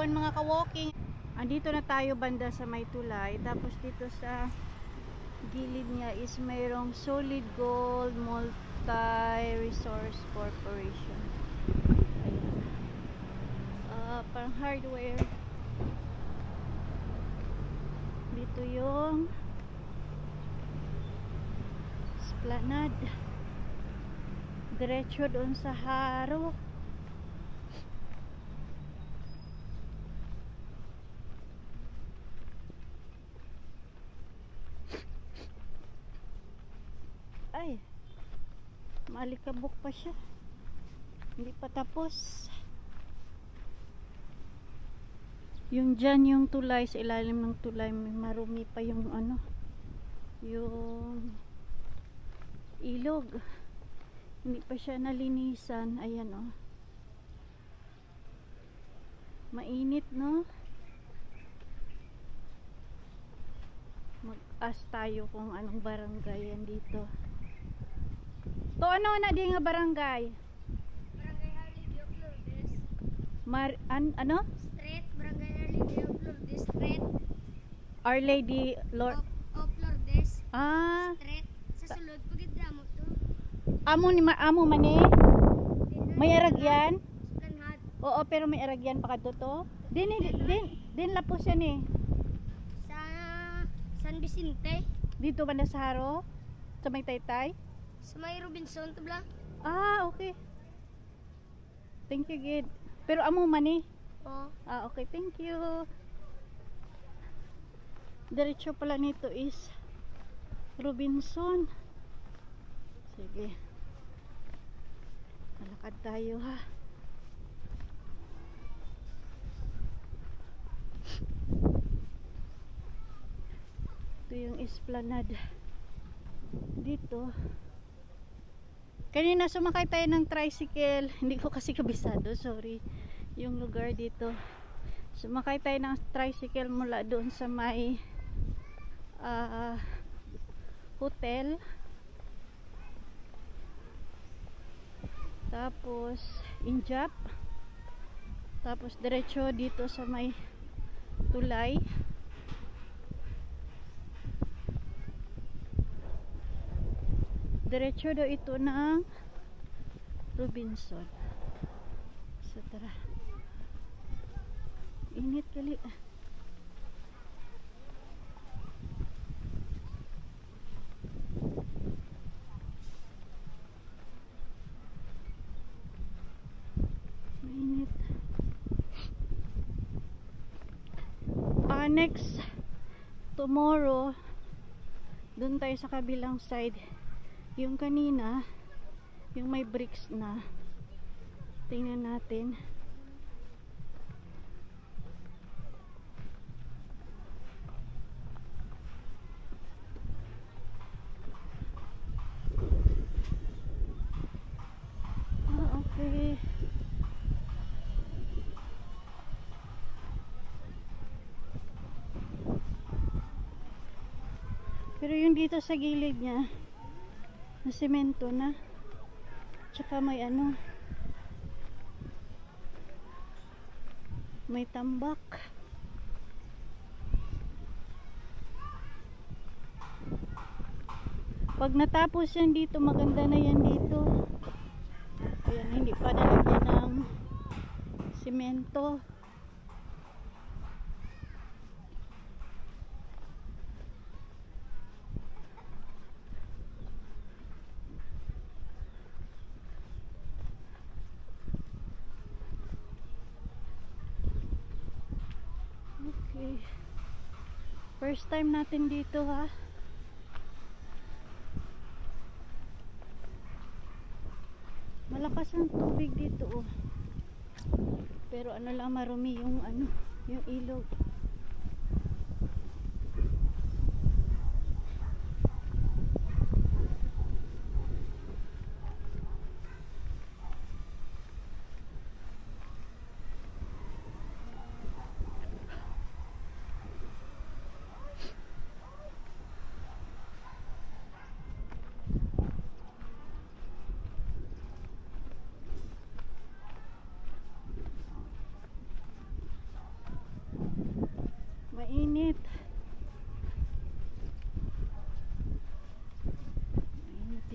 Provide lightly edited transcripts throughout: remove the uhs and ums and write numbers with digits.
Ayan mga ka-walking. Andito na tayo banda sa may tulay. Tapos dito sa gilid niya is mayroong Solid Gold Multi-Resource Corporation. Ayan. Parang hardware. Dito yung Esplanade. Diretso doon sa Haro. Ay, malikabok pa siya. Hindi pa tapos. Yung dyan yung tulay, sa ilalim ng tulay may marumi pa yung ano, yung ilog. Hindi pa siya nalinisan. Ayan oh. Mainit no. Mag-ask tayo kung anong barangay yan dito. To ano na di nga barangay? Barangay Arlidio Lourdes. Ano? Street, Barangay Arlidio Lourdes Street. Our Lady Lord. Of Lourdes. Street. Sa sulod pagid damo to. Amo man eh. May aragyan? Esplanade. Oo, pero may aragyan pa kadto to. Din lapos yan eh. Sa San Vicente. Dito ba na sa Haro? Sa may Taytay? Sa may Robinson to bla. Okay. Thank you, Gid. Pero amo man eh. Oh. Okay, thank you. Diretso pala nito is Robinson. Sige. Malakad tayo ha. Ito yung Esplanade. Dito. Kanina sumakay tayo ng tricycle. Hindi ko kasi kabisado, sorry. Yung lugar dito. Sumakay tayo ng tricycle mula doon sa may hotel. Tapos Injap. Tapos diretso dito sa may tulay. Diretso daw ito ng Robinson. So tara. Init kali. Mainit. Next tomorrow doon tayo sa kabilang side. Yung kanina, yung may bricks na. Tingnan natin. Okay. Pero yung dito sa gilid niya, na semento na. Tsaka may ano, may tambak. Pag natapos yan dito, maganda na yan dito. Ayan, hindi pa nalagyan ng semento. Okay. First time natin dito ha. Malakas ang tubig dito oh. Pero ano lang, marumi yung ano, yung ilog.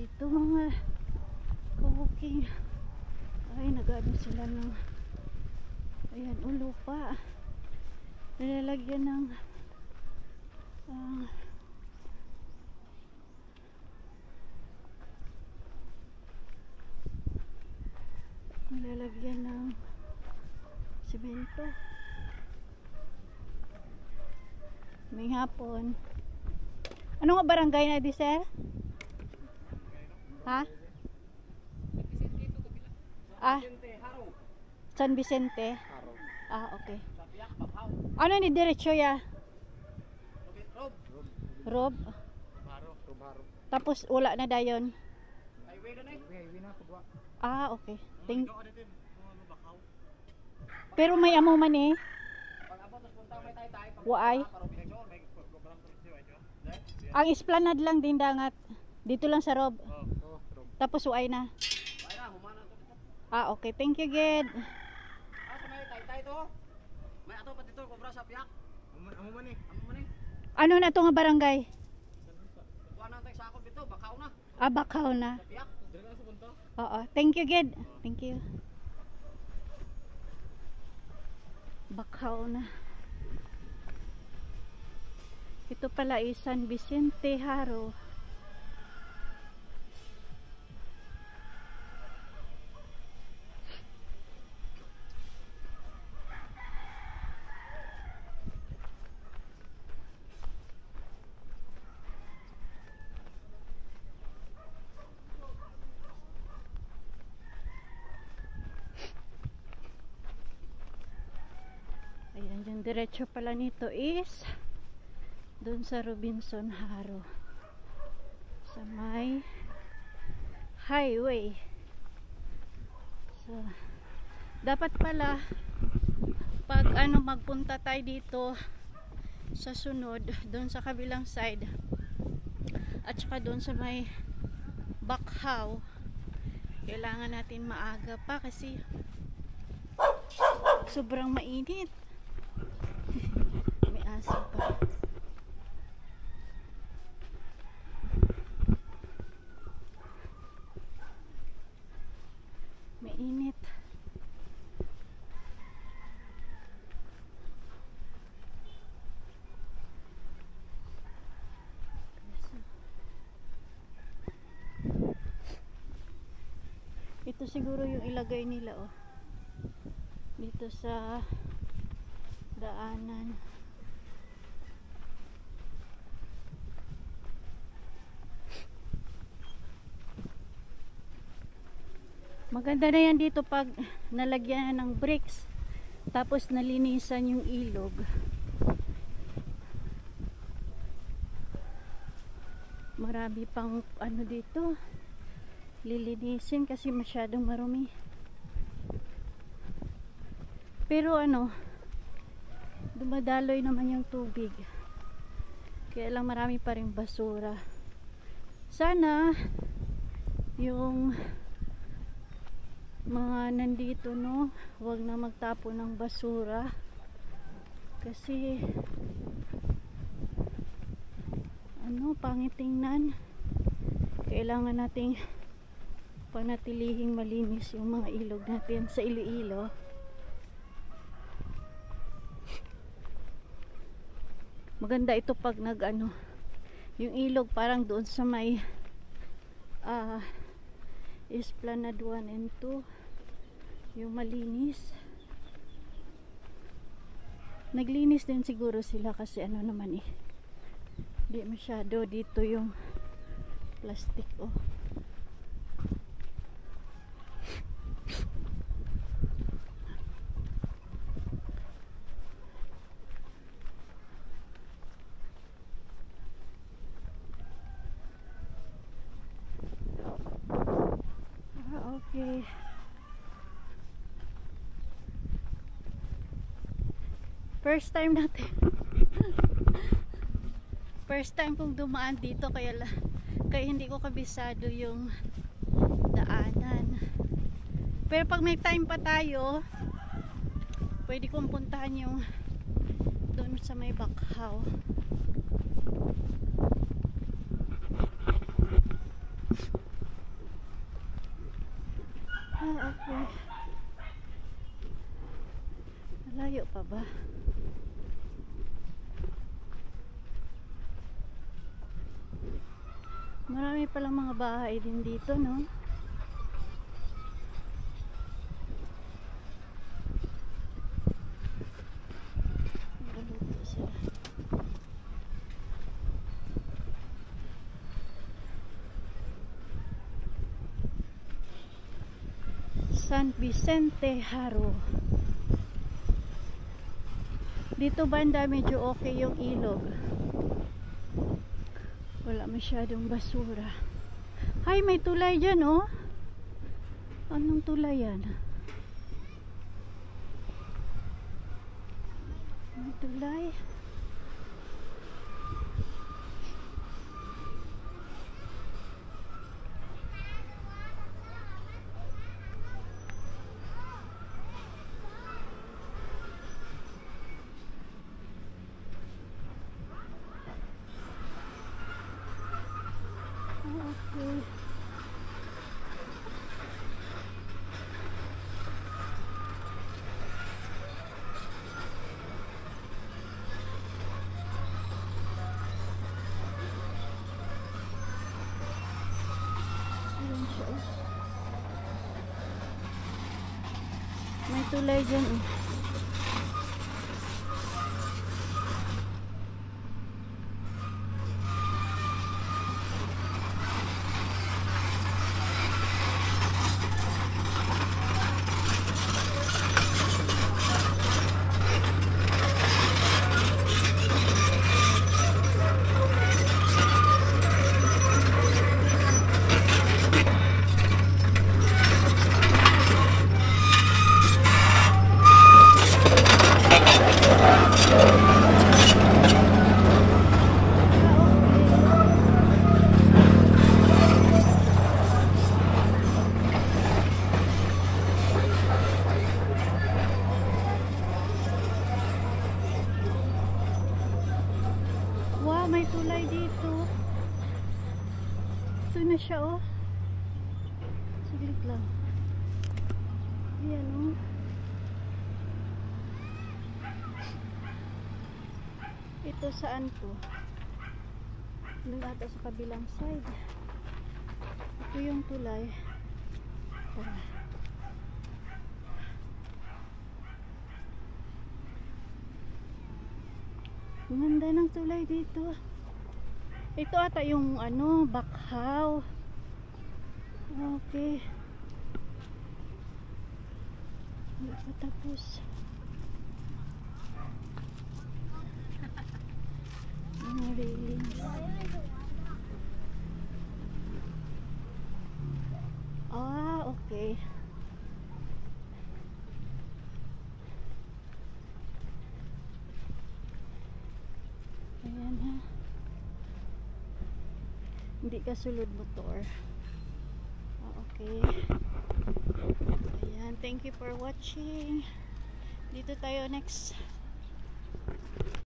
dito mga kabuking. Ay, nag-ano sila ng ayan, lupa. Nilalagyan ng nilalagyan ng simento. May hapon. Ano nga barangay na di, sir? Ha? San Vicente? Okay. Ano ni diretso ya? Rob? Tapos wala na dayon? Okay. Pero may amo man eh. Waay. Ang esplanade lang din dangat. Dito lang sa Rob. Tapos waay na. Okay. Thank you, Ged. May ato pa dito kobra sa piyak. Amo man eh. Ano na to nga barangay? Kuha na tay sakop dito, bakaw na. Bakaw na. Sa piyak, dire na sa punta. Oo. Thank you, Ged. Thank you. Bakaw na. Ito pala is San Vicente Haro. Ayan, yung diretso pala nito is doon sa Robinson Haro sa may highway. So dapat pala pag magpunta tayo dito sa sunod doon sa kabilang side at saka doon sa may Bakhaw, kailangan natin maaga pa kasi sobrang mainit. May aso pa. Mainit. Ito siguro yung ilagay nila dito sa daanan. Maganda na yan dito pag nalagyan ng bricks tapos nalinisan yung ilog. Marami pang dito lilinisin kasi masyadong marumi. Pero dumadaloy naman yung tubig. Kaya lang marami pa ring basura. Sana yung mga nandito huwag na magtapon ng basura kasi pangit tingnan. Kailangan nating panatilihing malinis yung mga ilog natin sa Iloilo. Maganda ito pag yung ilog parang doon sa may Esplanade 1 and 2 yung malinis. Naglinis din siguro sila kasi naman di masyado dito yung plastic okay. First time natin. First time kong dumaan dito kaya hindi ko kabisado yung daanan. Pero pag may time pa tayo, pwede kong puntahan yung doon sa may Bakhaw. Okay. Malayo pa ba? Marami palang mga bahay din dito, no? Naluto sila. San Vicente Haro. Dito banda medyo okay yung ilog. Wala masyadong basura. Hay, may tulay dyan, oh. Anong tulay yan? May tulay. Okay. Ayan siya, oh. May tulay dyan, oh. Wow, may tulay dito. Ito na siya, oh. Saglit lang. Ayan, oh. Ito saan to? Doon ata sa kabilang side. Ito yung tulay. Tara. Ang ganda ng tulay dito. Ito ata yung ano, bakhaw. Okay. Hindi pa tapos. Mga railing. Ah, okay. Ayan, ha. Hindi ka sulod motor. Ah, okay. Ayan, thank you for watching. Dito tayo next.